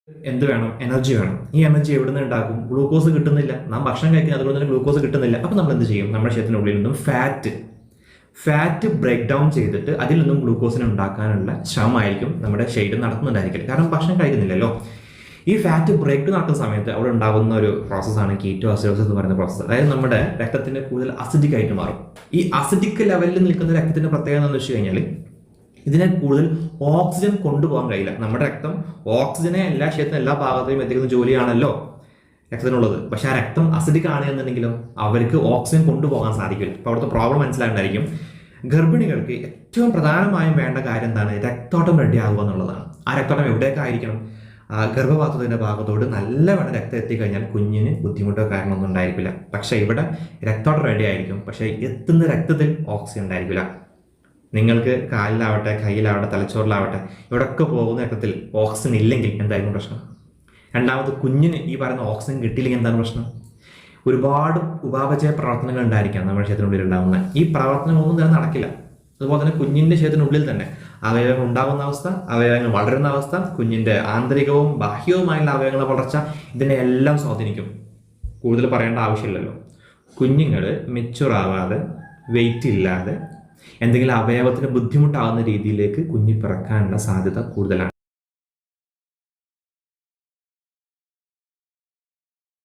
എന്ത് വേണം? എനർജി വേണം. ഈ എനർജി എവിടെ നിന്ന് ഉണ്ടാക്കും? ഗ്ലൂക്കോസ് കിട്ടുന്നില്ല. നാം ഭക്ഷണം കഴിക്കുന്നത് അതുകൊണ്ട് തന്നെ ഗ്ലൂക്കോസ് കിട്ടുന്നില്ല. അപ്പോൾ നമ്മൾ എന്ത് ചെയ്യും? നമ്മുടെ ശരീരത്തിനുള്ളിൽ നിന്നും ഫാറ്റ് ബ്രേക്ക് ഡൗൺ ചെയ്തിട്ട് അതിൽ നിന്നും ഗ്ലൂക്കോസിനെ ഉണ്ടാക്കാനുള്ള ശ്രമമായിരിക്കും നമ്മുടെ ശരീരം നടത്തുന്നുണ്ടായിരിക്കില്ല. കാരണം ഭക്ഷണം കഴിക്കുന്നില്ലല്ലോ. ഈ ഫാറ്റ് ബ്രേക്ക് നടക്കുന്ന സമയത്ത് അവിടെ ഉണ്ടാകുന്ന ഒരു പ്രോസസ്സാണ് കീറ്റോഅസിഡോസിസ് എന്ന് പറയുന്ന പ്രോസസ്സ്. അതായത് നമ്മുടെ രക്തത്തിന് കൂടുതൽ അസിഡിക് ആയിട്ട് മാറും. ഈ അസിഡിക് ലെവലിൽ നിൽക്കുന്ന രക്തത്തിന്റെ പ്രത്യേകത എന്ന് വെച്ച് കഴിഞ്ഞാൽ ഇതിനെ കൂടുതൽ ഓക്സിജൻ കൊണ്ടുപോകാൻ കഴിയില്ല. നമ്മുടെ രക്തം ഓക്സിജനെ എല്ലാ ശരീരത്തിനും എല്ലാ ഭാഗത്തെയും എത്തിക്കുന്ന ജോലിയാണല്ലോ രക്തത്തിനുള്ളത്. പക്ഷെ ആ രക്തം അസിഡിക് ആണ് എന്നുണ്ടെങ്കിലും അവർക്ക് ഓക്സിജൻ കൊണ്ടുപോകാൻ സാധിക്കില്ല. അപ്പോൾ അവിടുത്തെ പ്രോബ്ലം മനസ്സിലായിട്ടുണ്ടായിരിക്കും. ഗർഭിണികൾക്ക് ഏറ്റവും പ്രധാനമായും വേണ്ട കാര്യം എന്താണ്? രക്തോട്ടം റെഡി ആകുക എന്നുള്ളതാണ്. ആ രക്തോട്ടം എവിടെയൊക്കെ ആയിരിക്കണം? ഗർഭപാത്രത്തിൻ്റെ ഭാഗത്തോട് നല്ലവണ്ണം രക്തം എത്തിക്കഴിഞ്ഞാൽ കുഞ്ഞിന് ബുദ്ധിമുട്ടോ കാരണമൊന്നും ഉണ്ടായിരിക്കില്ല. പക്ഷേ ഇവിടെ രക്തോട്ടം റെഡി ആയിരിക്കും, പക്ഷേ എത്തുന്ന രക്തത്തിൽ ഓക്സിജൻ ഉണ്ടായിരിക്കില്ല. നിങ്ങൾക്ക് കാലിലാവട്ടെ, കയ്യിലാവട്ടെ, തലച്ചോറിലാവട്ടെ, ഇവിടെയൊക്കെ പോകുന്ന രക്തത്തിൽ ഓക്സിജൻ ഇല്ലെങ്കിൽ എന്തായിരുന്നു പ്രശ്നം? രണ്ടാമത് കുഞ്ഞിന് ഈ പറയുന്ന ഓക്സിജൻ കിട്ടിയില്ലെങ്കിൽ എന്താണ് പ്രശ്നം? ഒരുപാട് ഉപാപചയ പ്രവർത്തനങ്ങൾ ഉണ്ടായിരിക്കാം നമ്മുടെ ശരീരത്തിനുള്ളിൽ ഉണ്ടാകുന്ന. ഈ പ്രവർത്തനങ്ങളൊന്നും തന്നെ നടക്കില്ല. അതുപോലെ തന്നെ കുഞ്ഞിൻ്റെ ശരീരത്തിനുള്ളിൽ തന്നെ അവയവങ്ങൾ ഉണ്ടാകുന്ന അവസ്ഥ, അവയവങ്ങൾ വളരുന്ന അവസ്ഥ, കുഞ്ഞിൻ്റെ ആന്തരികവും ബാഹ്യവുമായുള്ള അവയവങ്ങളുടെ വളർച്ച, ഇതിനെ എല്ലാം സ്വാധീനിക്കും. കൂടുതൽ പറയേണ്ട ആവശ്യമില്ലല്ലോ. കുഞ്ഞുങ്ങൾ മെച്യൂർ ആവാതെ, വെയിറ്റ് ഇല്ലാതെ, എന്തെങ്കിലും അവയവത്തിന് ബുദ്ധിമുട്ടാകുന്ന രീതിയിലേക്ക് കുഞ്ഞ് പിറക്കാനുള്ള സാധ്യത കൂടുതലാണ്.